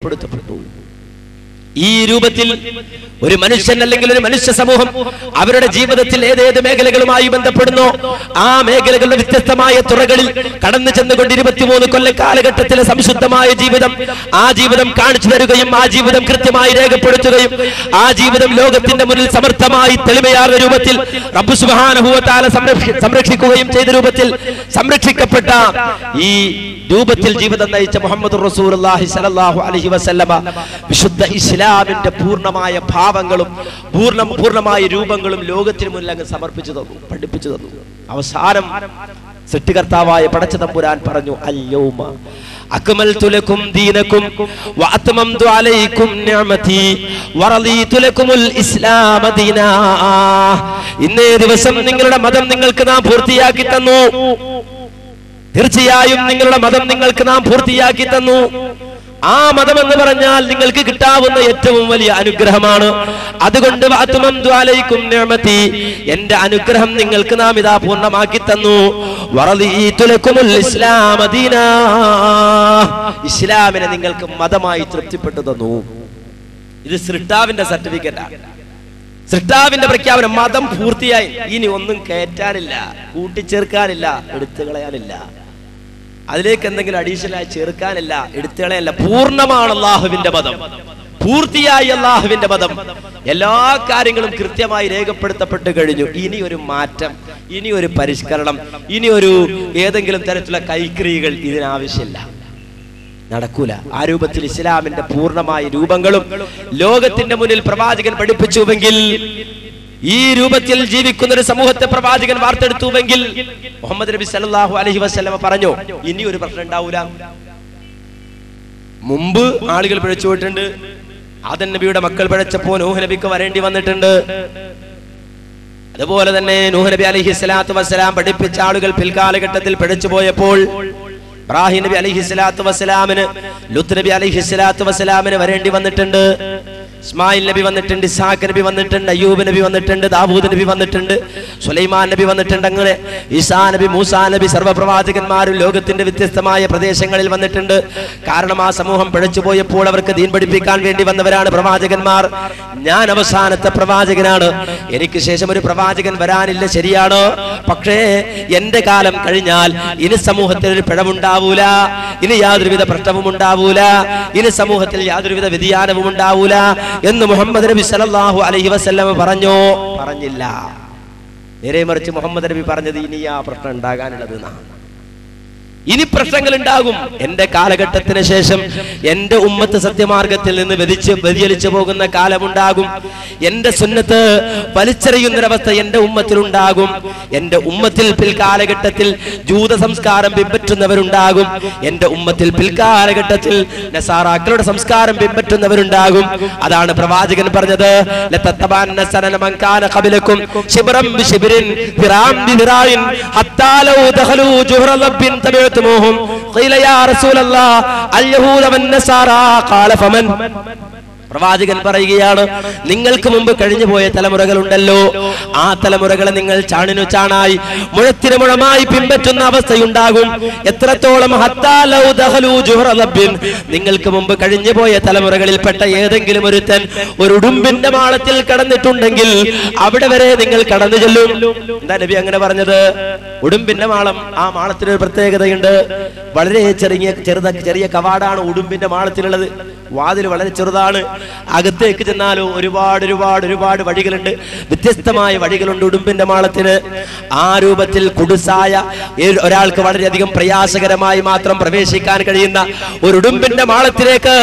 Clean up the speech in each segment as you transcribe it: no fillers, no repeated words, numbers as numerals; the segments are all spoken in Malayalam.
രേഖപ്പെടുത്തപ്പെട്ടു. ഈ രൂപത്തിൽ ഒരു മനുഷ്യൻ അല്ലെങ്കിൽ ഒരു മനുഷ്യ സമൂഹം അവരുടെ ജീവിതത്തിൽ ഏതേത് മേഖലകളുമായി ബന്ധപ്പെടുന്നോ ആ മേഖലകളുടെ വ്യത്യസ്തമായ തുറകളിൽ കടന്നു ചെന്നുകൊണ്ട് 23 കൊല്ല കാലഘട്ടത്തിലെ സംശുദ്ധമായ ജീവിതം, ആ ജീവിതം കാണിച്ചു തരുകയും ആ ജീവിതം കൃത്യമായി രേഖപ്പെടുത്തുകയും ആ ജീവിതം ലോകത്തിന്റെ മുന്നിൽ സമർത്ഥമായി തെളിമയാർന്ന രൂപത്തിൽ റബ്ബ് സുബ്ഹാനഹു വ തആല സംരക്ഷിക്കുകയും ചെയ്ത രൂപത്തിൽ സംരക്ഷിക്കപ്പെട്ട ഈ രൂപത്തിൽ ജീവിതം നയിച്ച മുഹമ്മദ് റസൂലുള്ളാഹി സ്വല്ലല്ലാഹു അലൈഹി വസല്ലമ വിശുദ്ധ ഇസ്ലാമിന്റെ പൂർണ്ണമായ ഭാവങ്ങളും പൂർണ്ണമായ രൂപങ്ങളും ലോകത്തിന് മുന്നിൽ അങ്ങ് സമർപ്പിച്ചു തന്നു, പഠിപ്പിച്ചു തന്നു. അവസാനം സൃഷ്ടികർത്താവായ പടച്ച തമ്പുരാൻ പറഞ്ഞു, അൽയൗമ അക്മൽതു ലക്കും ദീനക്കും വഅത്മംതു അലൈക്കും നിഅമതി വറദീതു ലക്കുമുൽ ഇസ്ലാമ ദീനാ. ഇന്നേ ദിവസം നിങ്ങളുടെ മതം നിങ്ങൾക്ക് നാം പൂർത്തിയാക്കി തന്നു. തീർച്ചയായും നിങ്ങളുടെ മതം നിങ്ങൾക്ക് നാം പൂർത്തിയാക്കി തന്നു. ആ മതം എന്ന് പറഞ്ഞാൽ നിങ്ങൾക്ക് കിട്ടാവുന്ന ഏറ്റവും വലിയ അനുഗ്രഹമാണ്. അതുകൊണ്ട് വഅത്മംതു അലൈക്കും നിഅമതി, എന്റെ അനുഗ്രഹം നിങ്ങൾക്ക് നാം ഇതാ പൂർണ്ണമാക്കി തന്നു. വറദീതു ലക്കുമുൽ ഇസ്ലാമ ദീനാ, ഇസ്ലാമിനെ നിങ്ങൾക്ക് മതമായി തൃപ്തിപ്പെട്ടു തന്നു. ഇത് സൃഷ്ടാവിന്റെ സർട്ടിഫിക്കറ്റാണ്, സൃഷ്ടാവിന്റെ പ്രഖ്യാപനം. മതം പൂർത്തിയായി, ഇനി ഒന്നും കയറ്റാനില്ല, കൂട്ടിച്ചേർക്കാനില്ല, എടുത്തു കളയാനില്ല, അതിലേക്ക് എന്തെങ്കിലും അഡീഷണലായി ചേർക്കാനില്ല, എടുത്തുകളയല്ല. പൂർണ്ണമാണ് അല്ലാഹുവിന്റെ മതം, പൂർത്തിയായി അല്ലാഹുവിന്റെ മതം. എല്ലാ കാര്യങ്ങളും കൃത്യമായി രേഖപ്പെടുത്തപ്പെട്ട് കഴിഞ്ഞു. ഇനി ഒരു മാറ്റം, ഇനി ഒരു പരിഷ്കരണം, ഇനി ഒരു ഏതെങ്കിലും തരത്തിലുള്ള കൈക്രിയകൾ ഇതിനാവശ്യമില്ല, നടക്കൂല. ആ രൂപത്തിൽ ഇസ്ലാമിന്റെ പൂർണ്ണമായ രൂപങ്ങളും ലോകത്തിന്റെ മുന്നിൽ പ്രവാചകൻ പഠിപ്പിച്ചുവെങ്കിൽ, ഈ രൂപത്തിൽ ജീവിക്കുന്ന ഒരു സമൂഹത്തെ പ്രവാചകൻ വാർത്തെടുത്തുവെങ്കിൽ മുഹമ്മദ് നബി സല്ലല്ലാഹു അലൈഹി വസല്ലമ പറഞ്ഞു, ഇനി ഒരു പ്രശ്നം ഉണ്ടാവൂല. മുമ്പ് ആളുകൾ പിഴച്ചു പോയിട്ടുണ്ട്. ആദം നബിയുടെ മക്കൾ പിഴച്ചപ്പോ നൂഹ് നബിക്ക് വരേണ്ടി വന്നിട്ടുണ്ട്. അതുപോലെ തന്നെ നൂഹ് നബി അലൈഹി സ്വലാത്തു വസ്സലാം പഠിപ്പിച്ച ആളുകൾ പിൽക്കാലഘട്ടത്തിൽ പിഴച്ചു പോയപ്പോൾ ഇബ്രാഹിം നബി അലൈഹി സ്വലാത്തു വസ്സലാമിന്, ലൂത്ത് നബി അലൈഹി സ്വലാത്തു വസ്സലാമിന് വരേണ്ടി വന്നിട്ടുണ്ട്. ഇസ്മായിൽ നബി വന്നിട്ടുണ്ട്, ഇസ്ഹാഖ് നബി വന്നിട്ടുണ്ട്, അയ്യൂബ് നബി വന്നിട്ടുണ്ട്, ദാവൂദ് നബി വന്നിട്ടുണ്ട്, സുലൈമാൻ നബി വന്നിട്ടുണ്ട്. അങ്ങനെ ഈസാ നബി, മൂസാ നബി, സർവ്വപ്രവാചകന്മാരും ലോകത്തിന്റെ വ്യത്യസ്തമായ പ്രദേശങ്ങളിൽ വന്നിട്ടുണ്ട്. കാരണം ആ സമൂഹം പിഴച്ചു പോയപ്പോൾ അവർക്ക് ദീൻ പഠിപ്പിക്കാൻ വേണ്ടി വന്നവരാണ് പ്രവാചകന്മാർ. ഞാൻ അവസാനത്തെ പ്രവാചകനാണ്, എനിക്ക് ശേഷം ഒരു പ്രവാചകൻ വരാനില്ല, ശരിയാണ്. പക്ഷേ എന്റെ കാലം കഴിഞ്ഞാൽ ഇനി സമൂഹത്തിൽ ഒരു പിഴവുണ്ടാവൂല, ഇനി യാതൊരുവിധ പ്രശ്നവും ഉണ്ടാവൂല, ഇനി സമൂഹത്തിൽ യാതൊരുവിധ വ്യതിയാനവും ഉണ്ടാവൂല എന്ന് മുഹമ്മദ് നബി സല്ലല്ലാഹു അലൈഹി വസല്ലം പറഞ്ഞില്ല. നേരെ മറിച്ച് മുഹമ്മദ് നബി പറഞ്ഞത് ഇനി ആ പ്രശ്നം ഉണ്ടാകാനുള്ളത്, ഇനി പ്രശ്നങ്ങൾ ഉണ്ടാകും. എന്റെ കാലഘട്ടത്തിന് ശേഷം എന്റെ ഉമ്മത്ത് സത്യമാർഗത്തിൽ നിന്ന് വ്യതിചലിച്ചു പോകുന്ന കാലമുണ്ടാകും. എന്റെ സുന്നത്ത് വലിച്ചെറിയുന്നൊരവസ്ഥ എന്റെ ഉമ്മത്തിലുണ്ടാകും. എന്റെ ഉമ്മത്തിൽ പിൽക്കാലഘട്ടത്തിൽ ജൂത സംസ്കാരം പിൻപറ്റുന്നവരുണ്ടാകും. എന്റെ ഉമ്മത്തിൽ പിൽക്കാലഘട്ടത്തിൽ നസാറാക്കളുടെ സംസ്കാരം പിൻപറ്റുന്നവരുണ്ടാകും. അതാണ് പ്രവാചകൻ പറഞ്ഞത്, ലതതബഅന്ന സനന മൻ കാന ഖബലകും ശിബ്റൻ ബിശിബ്രിൻ ദിറാൻ ബിദിറാൻ ഹത്താ ലൗ ദഖലൂ ജുഹ്റ ലബ്ബിൻ തബിഅ قيل يا رسول الله اليهود والنصارى قال فمن. പ്രവാചകൻ പറയുകയാണ്, നിങ്ങൾക്ക് മുമ്പ് കഴിഞ്ഞു പോയ തലമുറകളുണ്ടല്ലോ, ആ തലമുറകളെ നിങ്ങൾ ചാണിനു ചാണായി മുഴത്തിന് മുഴമായി പിൻപറ്റുന്ന അവസ്ഥയുണ്ടാകും. എത്രത്തോളം നിങ്ങൾക്ക് മുമ്പ് കഴിഞ്ഞു പോയ തലമുറകളിൽപ്പെട്ട ഏതെങ്കിലും ഒരുത്തൻ ഒരു ഉടുമ്പിന്റെ മാളത്തിൽ കടന്നിട്ടുണ്ടെങ്കിൽ അവിടെ വരെ നിങ്ങൾ കടന്നു ചെല്ലും. എന്താ നബി അങ്ങനെ പറഞ്ഞത്? ഉടുമ്പിന്റെ മാളം, ആ മാളത്തിനൊരു പ്രത്യേകതയുണ്ട്. വളരെ ചെറിയ കവാടാണ് ഉടുമ്പിന്റെ മാളത്തിലുള്ളത്. വാതിൽ വളരെ ചെറുതാണ്. അകത്തേക്ക് ചെന്നാലോ ഒരുപാട് വഴികളുണ്ട്, വ്യത്യസ്തമായ വഴികളുണ്ട് ഉടുമ്പിന്റെ മാളത്തിന്. ആ രൂപത്തിൽ കുടുസായ ഒരാൾക്ക് വളരെയധികം പ്രയാസകരമായി മാത്രം പ്രവേശിക്കാൻ കഴിയുന്ന ഒരു ഉടുമ്പിന്റെ മാളത്തിലേക്ക്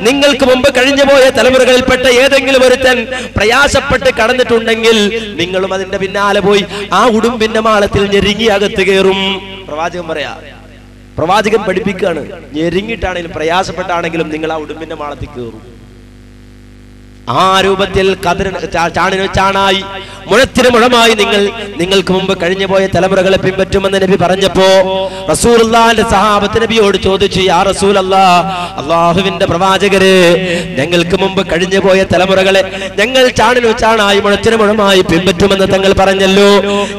നിങ്ങൾക്ക് മുമ്പ് കഴിഞ്ഞുപോയ തലമുറകളിൽപ്പെട്ട ഏതെങ്കിലും ഒരുത്തൻ പ്രയാസപ്പെട്ട് കടന്നിട്ടുണ്ടെങ്കിൽ നിങ്ങളും അതിന്റെ പിന്നാലെ പോയി ആ ഉടുമ്പിന്റെ മാളത്തിൽ ഞെരുങ്ങി അകത്ത് കയറും. പ്രവാചകൻ പറയാ, പ്രവാചകൻ പഠിപ്പിക്കുകയാണ്, ഞെരുങ്ങിയിട്ടാണെങ്കിലും പ്രയാസപ്പെട്ടാണെങ്കിലും നിങ്ങൾ ആ ഉടുമ്പിന്റെ മാളത്തിൽ കയറും. ആ രൂപത്തിൽ ചാണിനു ചാണായി മുഴത്തിന് മുഴമായി നിങ്ങൾക്ക് മുമ്പ് കഴിഞ്ഞു പോയ തലമുറകളെ പിൻപറ്റുമെന്ന് നബി പറഞ്ഞപ്പോ റസൂലുള്ളാഹിന്റെ സഹാബത്ത് നബിയോട് ചോദിച്ചു, യാ റസൂലല്ലാഹ്, അല്ലാഹുവിന്റെ പ്രവാചകരെ, ഞങ്ങൾക്ക് മുമ്പ് കഴിഞ്ഞു പോയ തലമുറകളെ ഞങ്ങൾ ചാണിനു ചാണായി മുഴത്തിന് മുഴമായി പിൻപറ്റുമെന്ന് തങ്ങൾ പറഞ്ഞല്ലോ,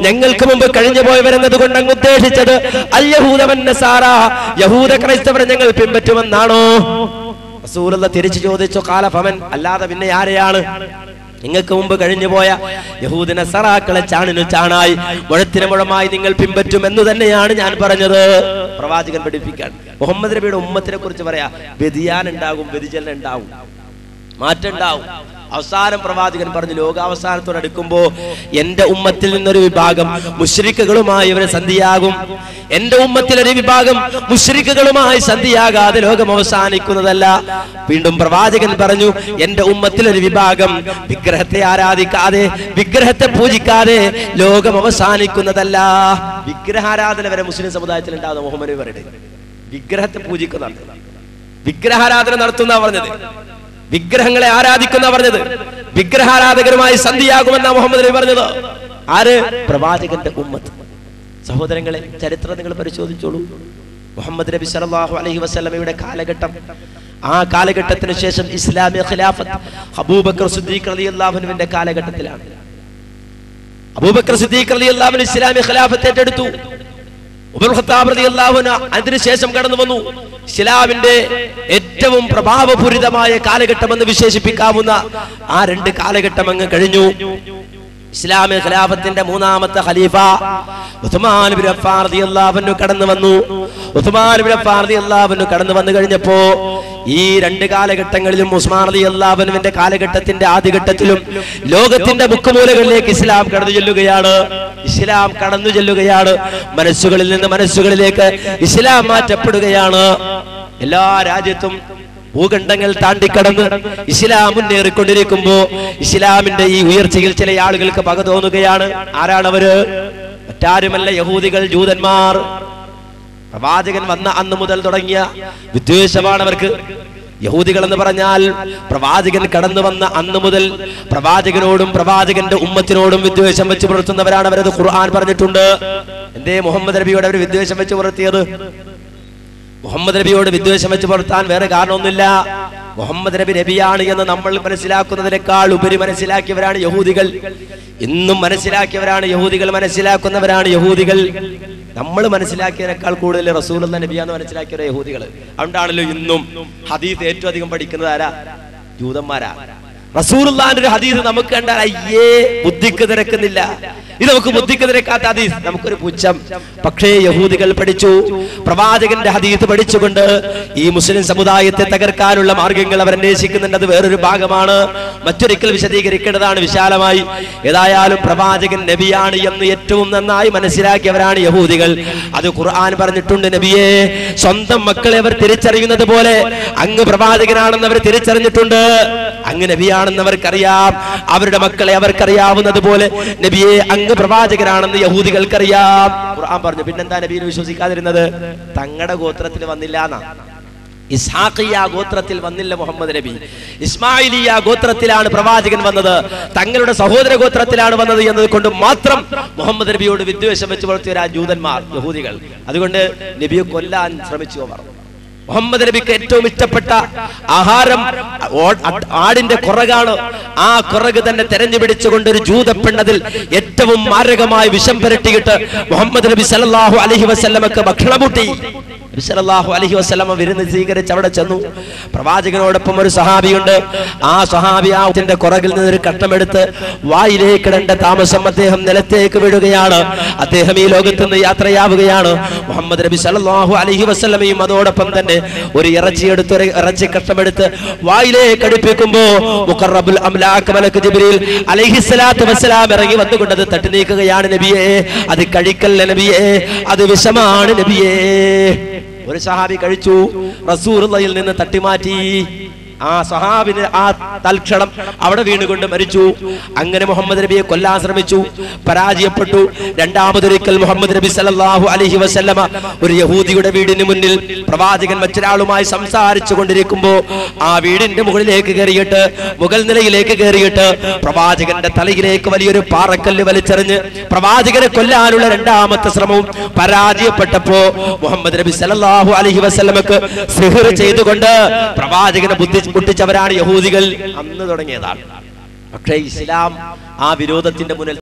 ഞങ്ങൾക്ക് മുമ്പ് കഴിഞ്ഞു പോയവരെന്നത് കൊണ്ട് അങ്ങ് ഉദ്ദേശിച്ചത് അൽ യഹൂദ വൻ നസാറ, യഹൂദ ക്രൈസ്തവരെ ഞങ്ങൾ പിൻപറ്റുമെന്നാണോ? റസൂലുള്ളാഹി തിരിച്ചു ചോദിച്ചു, ഖാല ഫമൻ, അല്ലാതെ പിന്നെ ആരെയാണ്? നിങ്ങൾക്ക് മുമ്പ് കഴിഞ്ഞു പോയ യഹൂദ നസറാക്കളെ ചാണിനു ചാണായി മുഴത്തിന് മുഴമായി നിങ്ങൾ പിൻപറ്റും എന്ന് തന്നെയാണ് ഞാൻ പറഞ്ഞത്. പ്രവാചകൻ പഠിപ്പിക്കാൻ മുഹമ്മദ് നബിയുടെ ഉമ്മത്തിനെ കുറിച്ച് പറയാ, വ്യതിയാനം ഉണ്ടാകും, വ്യതിചലനം ഉണ്ടാവും, മാറ്റം ഉണ്ടാവും. അവസാനം പ്രവാചകൻ പറഞ്ഞു, ലോകാവസാനത്തോടടുക്കുമ്പോ എന്റെ ഉമ്മത്തിൽ നിന്നൊരു വിഭാഗം മുശ്രിക്കുകളുമായി ഇവരെ സന്ധിയാകും, എന്റെ ഉമ്മത്തിൽ ഒരു വിഭാഗം മുശ്രിക്കുകളുമായി സന്ധിയാകാതെ ലോകം അവസാനിക്കുന്നതല്ല. വീണ്ടും പ്രവാചകൻ പറഞ്ഞു, എന്റെ ഉമ്മത്തിൽ ഒരു വിഭാഗം വിഗ്രഹത്തെ ആരാധിക്കാതെ വിഗ്രഹത്തെ പൂജിക്കാതെ ലോകം അവസാനിക്കുന്നതല്ല. വിഗ്രഹാരാധന വരെ മുസ്ലിം സമുദായത്തിൽ ഉണ്ടാകുന്ന മുഹമ്മദ് നബി പറയുന്നത്, വിഗ്രഹത്തെ പൂജിക്കുന്നുണ്ട്, വിഗ്രഹാരാധന നടത്തുന്ന പറഞ്ഞത്, വിഗ്രഹങ്ങളെ ആരാധിക്കുന്ന പറഞ്ഞത്, വിഗ്രഹാരാധകരുമായി സന്ധിയാകുമെന്ന മുഹമ്മദ് നബി പറഞ്ഞത്. ആര്? പ്രവാചകന്റെ ഉമ്മത്ത്. സഹോദരങ്ങളെ, ചരിത്രം നിങ്ങൾ പരിശോധിച്ചോളൂ. മുഹമ്മദ് നബി സല്ലല്ലാഹു അലൈഹി വസല്ലമയുടെ കാലഘട്ടം, ആ കാലഘട്ടത്തിന് ശേഷം ഇസ്ലാമിക ഖിലാഫത്ത് അബൂബക്കർ സിദ്ദീഖ് റളിയല്ലാഹു അൻഹുവിന്റെ കാലഘട്ടത്തിലാണ്. അബൂബക്കർ സിദ്ദീഖ് റളിയല്ലാഹു അൻഹു ഇസ്ലാമിക ഖിലാഫത്ത് ഏറ്റെടുത്തു. ഉമർ ഖത്താബ് റളിയല്ലാഹു അൻഹു അതിനുശേഷം കടന്നു വന്നു. ഇസ്ലാമിന്റെ ഏറ്റവും പ്രഭാവപൂരിതമായ കാലഘട്ടം എന്ന് വിശേഷിപ്പിക്കാവുന്ന ആ രണ്ട് കാലഘട്ടം അങ്ങ് കഴിഞ്ഞു. ഇസ്ലാമിക ഖിലാഫത്തിന്റെ മൂന്നാമത്തെ ഖലീഫ ഉസ്മാൻ ഇബ്നു അഫ്ഫാൻ റളിയല്ലാഹു അൻഹു കടന്നു വന്നു. ഉസ്മാൻ ഇബ്നു അഫ്ഫാൻ റളിയല്ലാഹു അൻഹു കടന്നു വന്നു കഴിഞ്ഞപ്പോ ഈ രണ്ട് കാലഘട്ടങ്ങളിലും ഉസ്മാൻ റളിയല്ലാഹു അൻഹുവിന്റെ കാലഘട്ടത്തിന്റെ ആദ്യഘട്ടത്തിലും ലോകത്തിന്റെ മുക്കുമൂലകളിലേക്ക് ഇസ്ലാം കടന്നു ചെല്ലുകയാണ്. ഇസ്ലാം കടന്നു ചെല്ലുകയാണ്. മനസ്സുകളിൽ നിന്ന് മനസ്സുകളിലേക്ക് ഇസ്ലാം മാറ്റപ്പെടുകയാണ്. എല്ലാ രാജ്യത്തും ഭൂഖണ്ഡങ്ങൾ താണ്ടിക്കടന്ന് ഇസ്ലാം മുന്നേറിക്കൊണ്ടിരിക്കുമ്പോ ഇസ്ലാമിന്റെ ഈ ഉയർച്ചയിൽ ചില ആളുകൾക്ക് പക തോന്നുകയാണ്. ആരാണവര്? മറ്റാരുമല്ല, യഹൂദികൾ, ജൂതന്മാർ. പ്രവാചകൻ വന്ന അന്ന് മുതൽ തുടങ്ങിയ വിദ്വേഷമാണ് അവർക്ക്. യഹൂദികൾ എന്ന് പറഞ്ഞാൽ പ്രവാചകൻ കടന്നു വന്ന അന്ന് മുതൽ പ്രവാചകനോടും പ്രവാചകന്റെ ഉമ്മത്തിനോടും വിദ്വേഷം വെച്ച് പുലർത്തുന്നവരാണ് അവരത്. ഖുർആൻ പറഞ്ഞിട്ടുണ്ട്. എന്തേ മുഹമ്മദ് നബിയോട് അവർ വിദ്വേഷം വെച്ച് പുലർത്തിയത്? മുഹമ്മദ് നബിയോട് വിദ്വേഷം വെച്ച് പുലർത്താൻ വേറെ കാരണമൊന്നുമില്ല. മുഹമ്മദ് നബി നബിയാണ് എന്ന് നമ്മൾ മനസ്സിലാക്കുന്നതിനേക്കാൾ ഉപരി മനസ്സിലാക്കിയവരാണ് യഹൂദികൾ. ഇന്നും മനസ്സിലാക്കിയവരാണ് യഹൂദികൾ, മനസ്സിലാക്കുന്നവരാണ് യഹൂദികൾ. നമ്മൾ മനസ്സിലാക്കിയതിനേക്കാൾ കൂടുതൽ റസൂലുള്ളാഹി നബിയാന്ന് മനസ്സിലാക്കിയ യഹൂദികൾ. അതുകൊണ്ടാണല്ലോ ഇന്നും ഹദീസ് ഏറ്റവും അധികം പഠിക്കുന്നത് ആരാ? ജൂതന്മാരാ. റസൂലുള്ളാഹിന്റെ ഒരു ഹദീസ് നമുക്ക് കണ്ടാൽ അയ്യേ ബുദ്ധിക്ക് നിരക്കുന്നില്ല, ഇത് നമുക്ക് ബുദ്ധിക്ക് നിരക്കാത്ത ഹദീസ്, നമുക്കൊരു പുച്ഛം. പക്ഷേ യഹൂദികൾ പഠിച്ചു, പ്രവാചകന്റെ ഹദീസ് പഠിച്ചുകൊണ്ട് ഈ മുസ്ലിം സമുദായത്തെ തകർക്കാനുള്ള മാർഗങ്ങൾ അവർ അന്വേഷിക്കുന്നുണ്ട്. അത് വേറൊരു ഭാഗമാണ്, മറ്റൊരിക്കൽ വിശദീകരിക്കേണ്ടതാണ് വിശാലമായി. ഏതായാലും പ്രവാചകൻ നബിയാണ് എന്ന് ഏറ്റവും നന്നായി മനസ്സിലാക്കിയവരാണ് യഹൂദികൾ. അത് ഖുർആൻ പറഞ്ഞിട്ടുണ്ട്, നബിയെ സ്വന്തം മക്കളെ അവർ തിരിച്ചറിയുന്നത് പോലെ അങ്ങ് പ്രവാചകനാണെന്ന് അവർ തിരിച്ചറിഞ്ഞിട്ടുണ്ട്. അങ്ങ് നബിയാണെന്ന് അവർക്കറിയാം, അവരുടെ മക്കളെ അവർക്കറിയാവുന്നത് പോലെ നബിയെ അങ്ങ് പ്രവാചകനാണെന്ന് യഹൂദികൾക്കറിയാം. ഖുർആൻ പറഞ്ഞു. പിന്നെന്താ നബിയെ വിശ്വസിക്കാതിരുന്നത്? തങ്ങളുടെ ഗോത്രത്തിൽ വന്നില്ല എന്നാ. ഇസ്ഹാഖിയ ഗോത്രത്തിൽ വന്നില്ല മുഹമ്മദ് നബി. ഇസ്മായിലിയ ഗോത്രത്തിലാണ് പ്രവാചകൻ വന്നത്, തങ്ങളുടെ സഹോദര ഗോത്രത്തിലാണ് വന്നത് എന്നതുകൊണ്ട് മാത്രം മുഹമ്മദ് നബിയോട് വിദ്വേഷം വെച്ച് പുലർത്തിയ ജൂതന്മാർ, യഹൂദികൾ. അതുകൊണ്ട് നബിയെ കൊല്ലാൻ ശ്രമിച്ചു അവർ. മുഹമ്മദ് നബിക്ക് ഏറ്റവും ഇഷ്ടപ്പെട്ട ആഹാരം ആടിന്റെ കുറകാണ്. ആ കുറക് തന്നെ തെരഞ്ഞു പിടിച്ചുകൊണ്ട് ഒരു ജൂത പെണ്ണതിൽ ഏറ്റവും മാരകമായ വിഷം പുരട്ടിയിട്ട് മുഹമ്മദ് നബി സല്ലല്ലാഹു അലൈഹി വസല്ലമക്ക് ഭക്ഷണം കൂട്ടി. നബി സല്ലല്ലാഹു അലൈഹി വസല്ലമ വിരുന്ന് സ്വീകരിച്ച് അവിടെ ചെന്നു. പ്രവാചകനോടൊപ്പം ഒരു സഹാബിയുണ്ട്. ആ സഹാബി ആത്തിന്റെ കുറകിൽ നിന്നൊരു കട്ടമെടുത്ത് വായിലേക്കിടേണ്ട താമസം അദ്ദേഹം നിലത്തേക്ക് വീഴുകയാണ്. അദ്ദേഹം ഈ ലോകത്ത് നിന്ന് യാത്രയാവുകയാണ്. മുഹമ്മദ് നബി സല്ലല്ലാഹു അലൈഹി വസല്ലമയും അതോടൊപ്പം തന്നെ ഒരു ഇറച്ചിയെടുത്ത്, ഒരു ഇറച്ചി കട്ടമെടുത്ത് വായിലേക്ക് അടുപ്പിക്കുമ്പോ മുഖറബുൽ അംലാക്ക് മലക്ക് ജിബ്രീൽ അലൈഹിസ്സലാത്തു വസ്സലാം ഇറങ്ങി വന്നുകൊണ്ട് അത് തട്ടി നീക്കുകയാണ്. നബിയേ, അത് കഴിക്കല്ല നബിയേ, അത് വിഷമാണ് നബിയേ. ഒരു സഹാബി കഴിച്ചു, റസൂലുള്ളാഹിയിൽ നിന്ന് തട്ടിമാറ്റി. ആ സഹാബിന് ആ തൽക്ഷണം അവിടെ വീണുകൊണ്ട് മരിച്ചു. അങ്ങനെ മുഹമ്മദ് നബിയെ കൊല്ലാൻ ശ്രമിച്ചു, പരാജയപ്പെട്ടു. രണ്ടാമതൊരിക്കൽ മുഹമ്മദ് നബി സല്ലല്ലാഹു അലൈഹി വസല്ലമ ഒരു യഹൂദിയുടെ വീടിന് മുന്നിൽ പ്രവാചകൻ മറ്റൊരാളുമായി സംസാരിച്ചു കൊണ്ടിരിക്കുമ്പോ ആ വീടിന്റെ മുകളിലേക്ക് കയറിയിട്ട്, മുകൾ നിലയിലേക്ക് കയറിയിട്ട് പ്രവാചകന്റെ തലയിലേക്ക് വലിയൊരു പാറക്കല്ല് വലിച്ചെറിഞ്ഞ് പ്രവാചകനെ കൊല്ലാനുള്ള രണ്ടാമത്തെ ശ്രമവും പരാജയപ്പെട്ടപ്പോ മുഹമ്മദ് നബി സല്ലല്ലാഹു അലൈഹി വസല്ലമക്ക് സിഹ്ർ ചെയ്തുകൊണ്ട് പ്രവാചകനെ പൊട്ടിച്ചവരാണ് യഹൂദികൾ. അന്ന് തുടങ്ങിയതാണ്. പക്ഷേ ഇസ്ലാം ആ വിരോധത്തിന്റെ മുന്നിൽ